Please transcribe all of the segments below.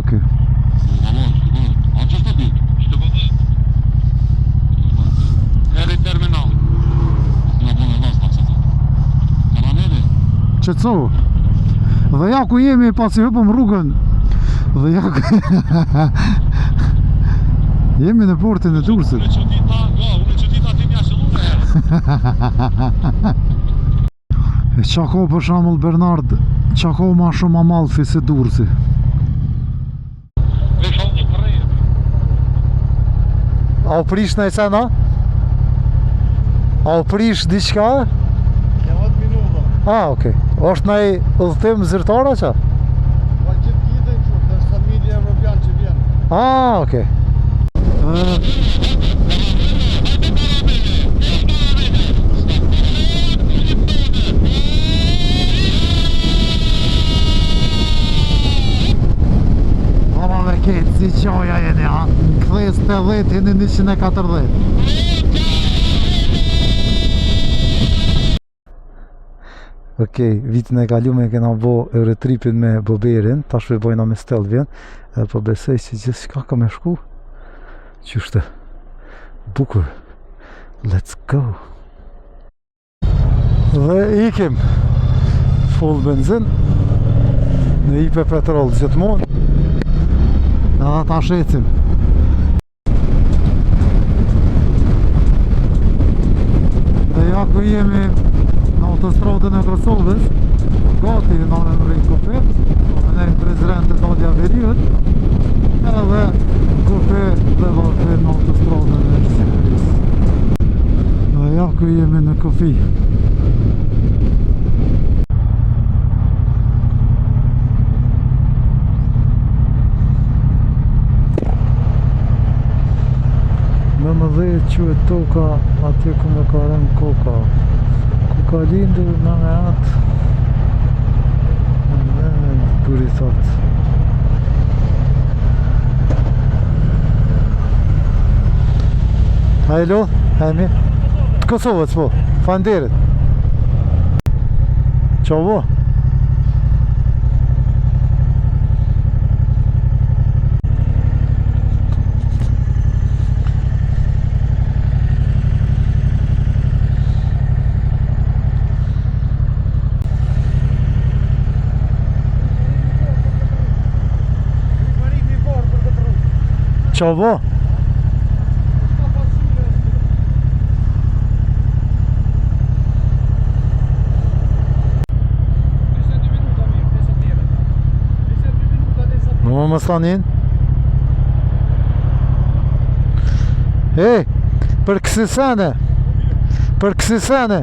Okej. A që të dit? Që të bëdhe? Eri terminal. Nga bënë vas pak që të. Kananeri? Qetëso. Dhe ja ku jemi pasi hëpëm rrugën. Dhe ja ku... Jemi në portin e Durrësit. Unë që dita ti mja qëllu me herë. E qa ko për shambull Bernard, qa ko ma shumë Amalfi se Durrësi? Me shumë një kërrejë. A u prish në e cena? A u prish diqka? Ja 10 minuta. Okej. Është në e udhëtim zyrtara qa? Pa që t'jitën që, dhe familje evropian që vjenë. Okej. Mama me ketë, si qoja jeni, ha? Këthes 80 jeni 140. Okej, vitin e kalume kena bo Eurotripin me Boberin, tash me bojna me Stelvien, po besoj që gjithë shka ka me shku. Qyshte, bukur, let's go. Dhe ikim full benzin në IP petrol gjithmonë. Edhe ta shecim. Dhe ja ku jemi në autostradën e Kosovës, gati në rrinë Kopet, në nejnë prezident e Dadja Veriut, edhe Kopet dhe vazhve në autostradën e Shqipërisë. Dhe ja ku jemi në Kofi. Me më dhe që e toka atje ku me ka rënë koka. Ku ka lindur në me atë në buri thot. Hajlo, hemi? Të Kosovës po, fanderit. Qa bo? Qa bo? Në më stanin? Për kësi sene? Për kësi sene?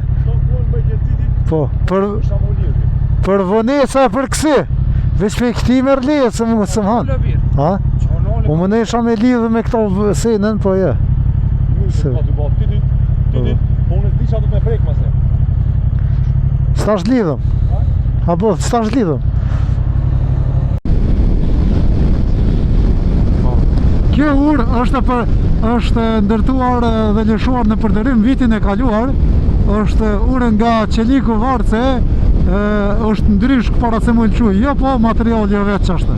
Po, për vonesa për kësi? Veç për këti mërë lejë, se më së më hanë. Ha? U më nesha me lidhë me këto senën, po je. S'tash lidhëm? A po, s'tash lidhëm? Kjo urë është ndërtuar dhe lëshuar në përdërim vitin e kaluar. është urë nga qeliku varce, është ndrysh para se më lëquj, jo po materiali vetë qashtë.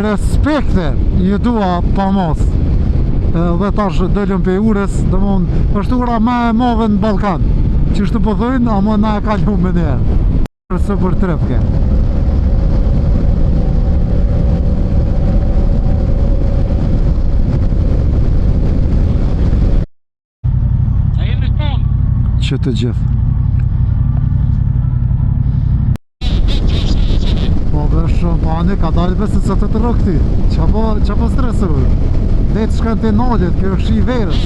Respekte ju dua pa mos, dhe tash dëllëm pe urës, dhe mund është ura ma e madhe në Balkan, që shtë po thujnë, a më na e kalu me njerë së për trepke. Që të gjithë. Po dhe shëmpani ka dalë besit se të të rëkti. Qa po stresur? Dhe të shkën të nallit, kjo është i verës.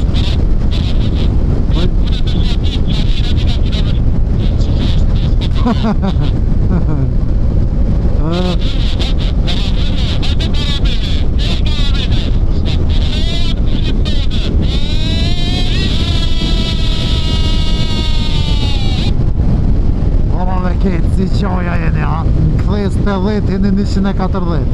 Si qoja jeni, ha? Këthes 80 jeni 140.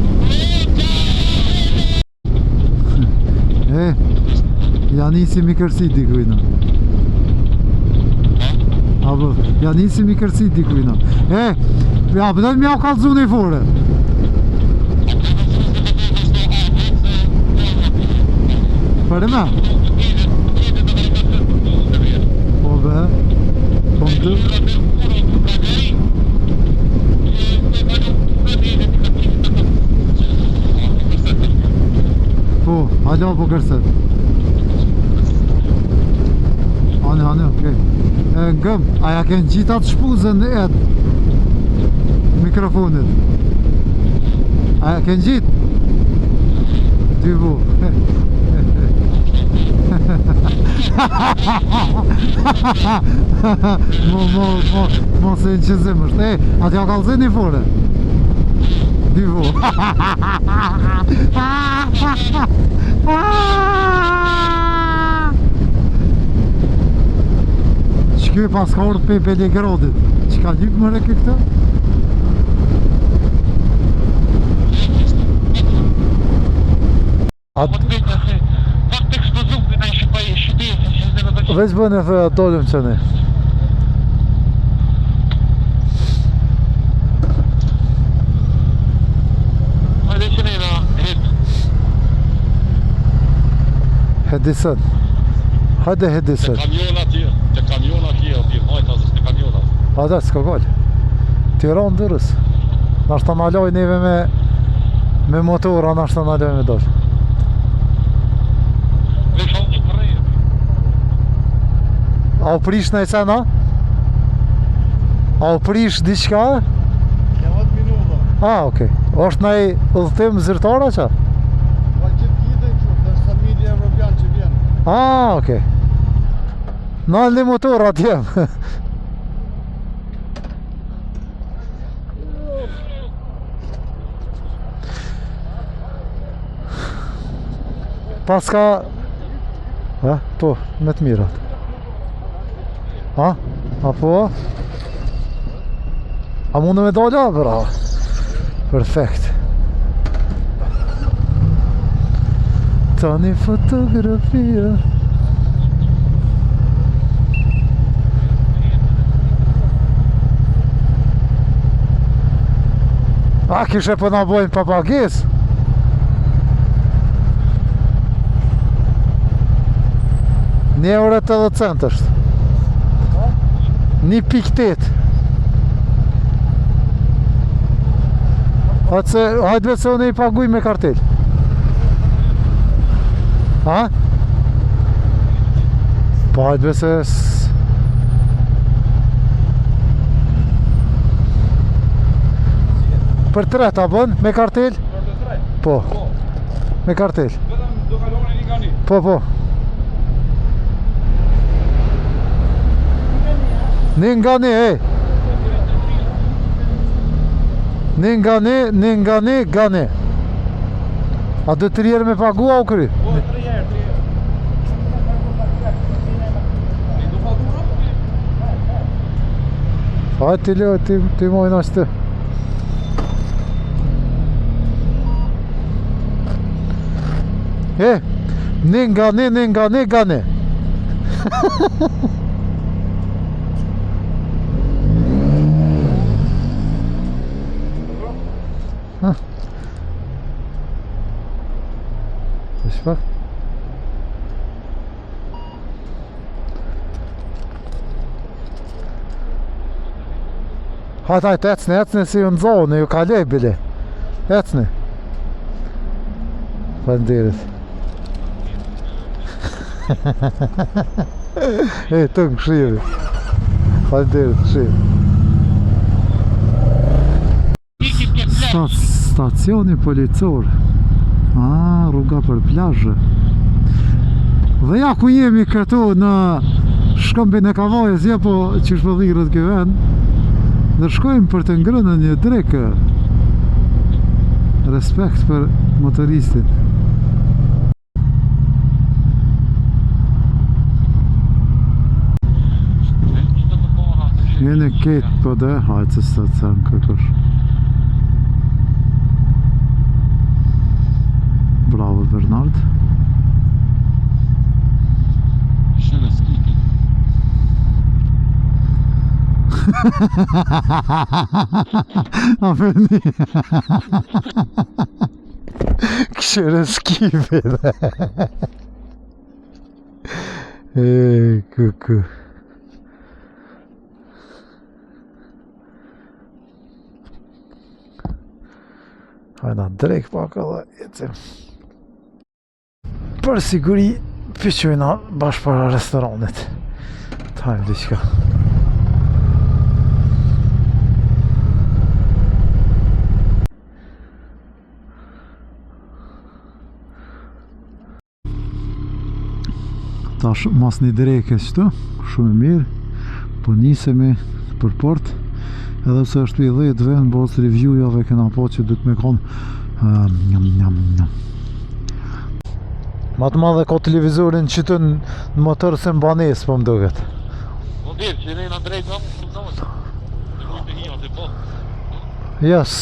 Ja nisi mi kërsi dikujna. Ja nisi mi kërsi dikujna. Ja, përdojnë mja u kalëzu një fore. Për e me? Po be, po më të... Po, hajde po kërset. Hani, okej. Ngëm, aja kënë gjitat shpuzën e mikrofonit. Aja kënë gjit? Dy bu. Mo se në qëzim është. Atja kalëzën i fore. Dy bu. Shkjoj pas ka orët për Beligradit. Që ka lypë mëre këtë? Veç bënë e thëja dolim që ne. Hajde që ne na hit. Hedisen. Hajde Hedisen. Te kamiona atje, hajta zë te kamiona. Hajde, s'ka gallë. Tiranë dërës. Nashta në aloj neve me motora, nashta në aloj me dollë. A u prish në e cena? A u prish diqka? Jam 8 minuta. Okej. Është në e udhëtim zyrtara që? Pa që t'jide kështu, dërsa mili evropian që vjen. Okej. Në një motor atjem. Paska... Po, me të mirat. Apo? A mundu me dolla? Bravo. Perfekt. Tani fotografia. A kishe për nga bojnë papagis? Një euro 80 cent është. 1.8. Hajtë vetë se unë i paguj me kartel. Po hajtë vetë se... Për 3 ta bën me kartel? Po. Me kartel. Po. Një nga një, Një nga një. A dhe 3 herë me pagua u kry? Po, 3 herë. Hajtë ti leo, ti mojnë ashtë të. Një nga një. Shpak? Hajtë, ecni si ju në zonë, ju ka lej bile. Ecni. Faleminderit. Të në këshivi. Faleminderit, këshivi. Stacioni policor. Rruga për plazhe. Dhe ja ku jemi këtu në shkëmbin e Kavajës, ja po që shpëllirët kjo vend. Dhe shkojmë për të ngrënë një drekë. Respekt për motoristin. Jene ketë po dhe hajtë se stacion këkosh. Bravo Bernard. A përni. Këshërë skive dhe. Kuku. Hajna drejk pak edhe jetim. Për siguri pyqojna bashkë para restoranit. Tajmë diqka. Tash mas një dreke qëtu, shumë mirë, po nisemi për port, edhe se është i 10 vend, bos reviewjave kena po që dhëtë me konë. Ma të madhe ka televizorin qëtu në motor se në banes, po më doget. Po dirë, që rejna drejt nga më shumë të mujtë një atë po. Jes,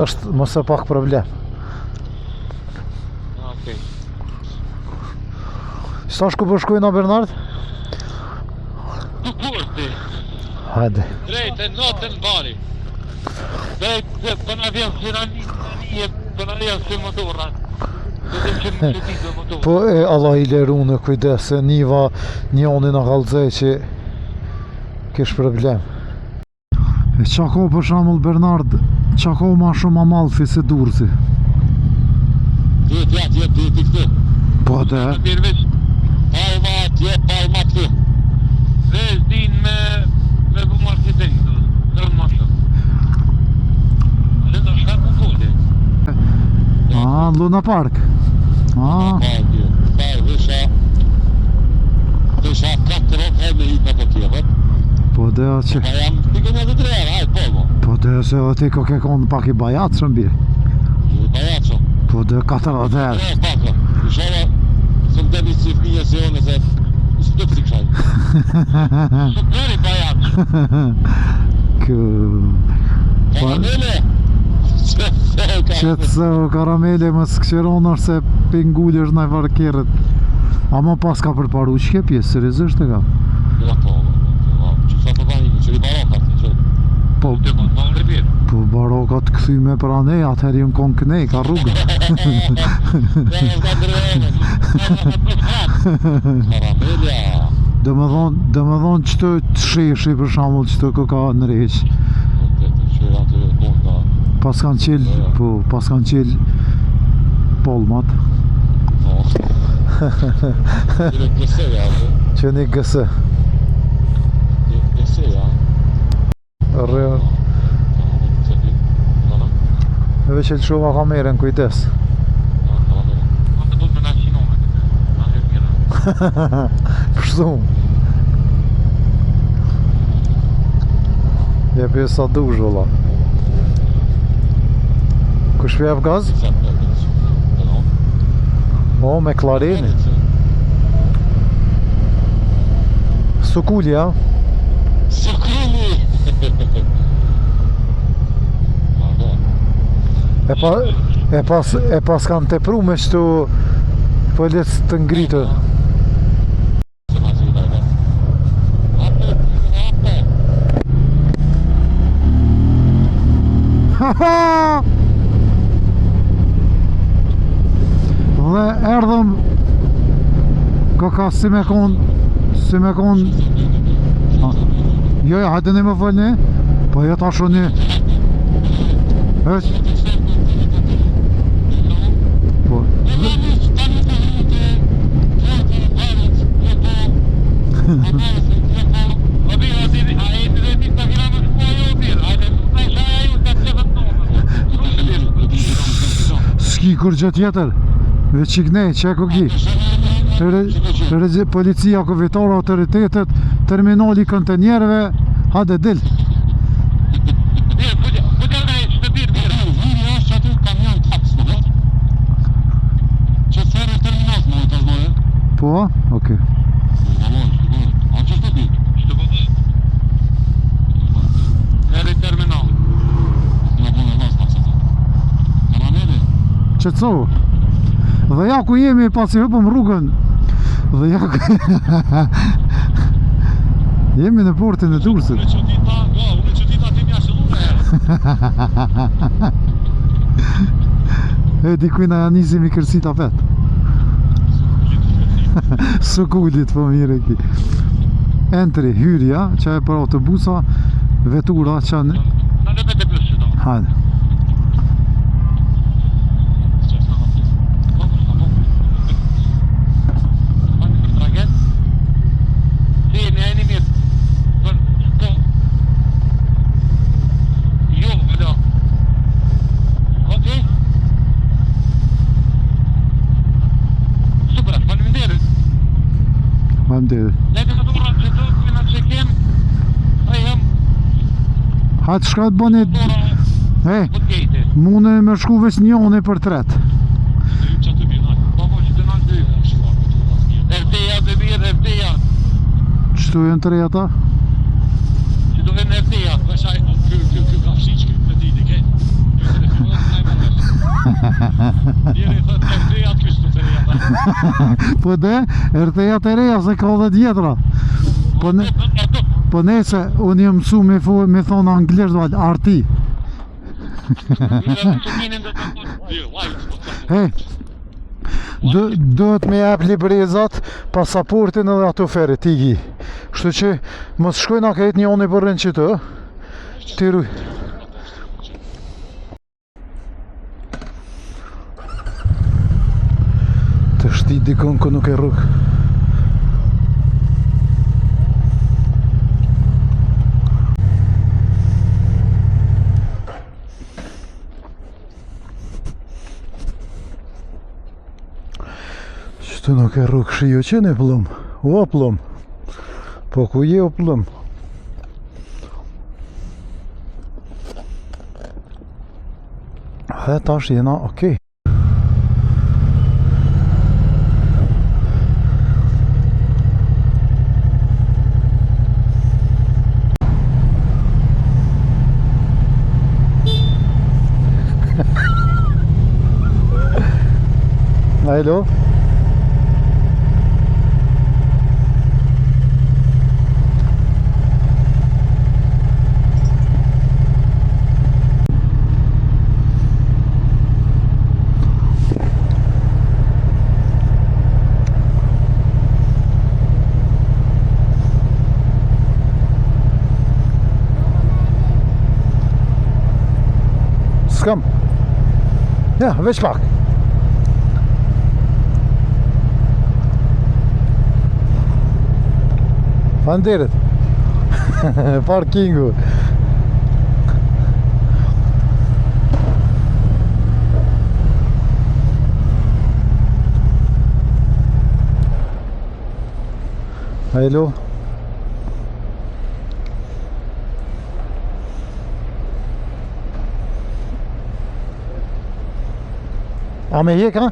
është mëse pak problem. Okej. Sa shku po shkojna Bernard? Ku kurti? Hajde. Drejt e notën bari. Drejt dhe përna vjen sirani, përna vjen si motorat. Dhe që më qëti dhe motorat. Po e Allah i leru në kujdes, se niva njoni në kalzej që kesh problem. E qa ko për shamull Bernard, qa ko ma shumë Amalfi se Durrësi? Duhet jatë jetë i këtë. Po dhe? Palma këtu. Dhe zdin me bu marketing, dhe në mashtë. Dhe do shka ku kode. Luna Park. Dësha 4 rokë me hitë në për tjepët. Po dhe që... Pa jam t'i kënë edhe 3 herë, hajtë po mo. Po dhe se edhe ti ko ke konë pak i bajat shumë birë. I bajat shumë. Po dhe 4 herë. Paka. Ishala, së më demi si fëmija se one se... Së të frikë shajtë. Së përri bajat shumë. Karamele! Qëtëse o karamele më s'kqeron është se pingulli është nëj varkerët. Ama pas ka përparu që ke pjesë, seriozisht e ka? Ja po, që sa të banjimi, që i barokat, që... Po, Të më të më rëpirë. po barokat këthyme pra ne, atëherë jënë konë kënej, ka rrugë. Karamelja! Dë më thonë qëtë të sheshi për shambull qëtë kë ka në reqë. Pas kanë qelë, po, pas kanë qelë polmat. Qëre gëseja, Që një gëse. gëseja. Rrë. Edhe që lëshova kamerën, kujdes. Pështum. Jepi sa dush vëlla. Kush pjef gaz? O, me klareni. Sukuli, ja? Sukuli! E pas kanë tepru me qëtu pëllet të ngritë. Dhe erdhëm ka si me kon jo, hajde ne më falni, po jo ta shoni po s'ki kur gjë tjetër veç qiknej, që e kogi policia, kuvitora, autoritetet, terminali kontenjerve, hade dil. Po, okej. Qëtësohu. Dhe ja ku jemi pasi hëpëm rrugën. Dhe ja ku... jemi në portin e Durrësit. E dikuj na janë nisi mi kërsit apet. Së kullit po mire ki. Entri, hyrja, që e për autobusa, vetura që në... Në dhe me të pështë të. Hajde. Hajtë shka të bëni... Mune me shku ves njone për tret. Qëtu e në të reja ta? Qëtu e në RT-ja, përshaj, kë ka fshi që këtë ti, dike. Njëri thët RT-ja të kështu të reja ta. Po dhe, RT-ja të reja se ka dhe djetra. Po nese, unë jë mësu me thonë anglisht valë, arti. Hej, duhet me jep librezat, pasaportin edhe ato ferit, tigi. Kështu që, mos shkojna këtë një onë i përren që të, tiruj. Të shti dikon kë nuk e rrug. Qëtë nuk e rrug shio që në plëm. O plëm. Po ku je o plëm? He tash jena okej. Alo? Skam? Ja, veç pak. Faleminderit. Parkingu. Alo. A me jek, ha?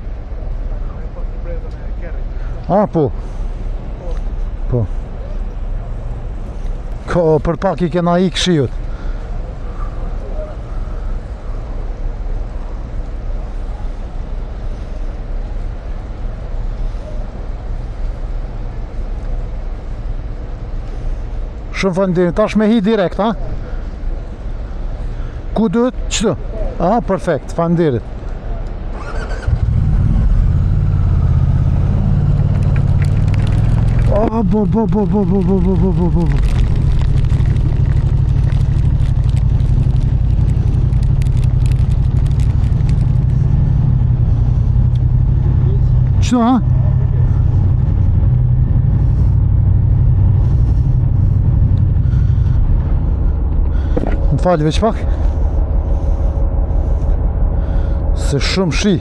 A, po. Po. Ko, për pak I kena ik shiut. Shumë faleminderit, tash me hi direkt, ha? Ku duhet? Qëtu? A, perfekt, faleminderit. A, bo. Qëtu, ha? Më falë veç pak. Se shumë shi.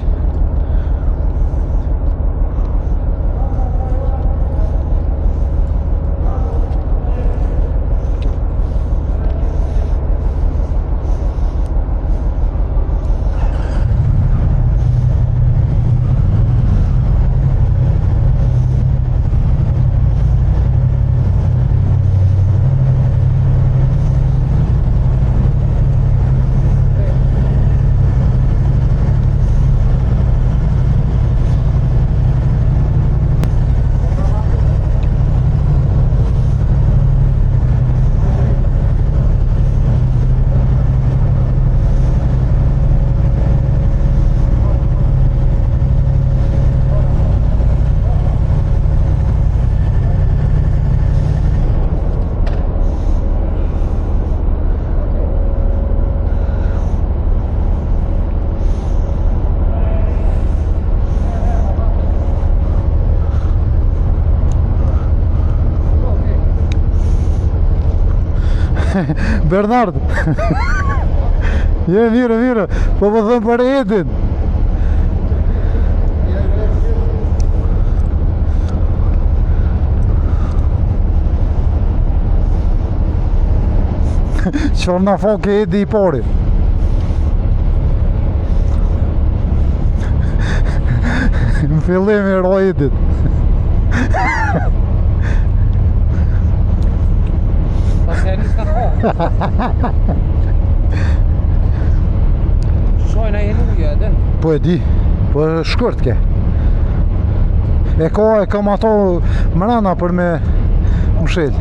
Bernard. Je, mirë. Po thëmë për Edin. Qërë në foke Edi I pari. Në fillim I ro Edit. Shojnë a jenu edhe? Po e di, po shkurt ke. E kam ato mrena për me mshel.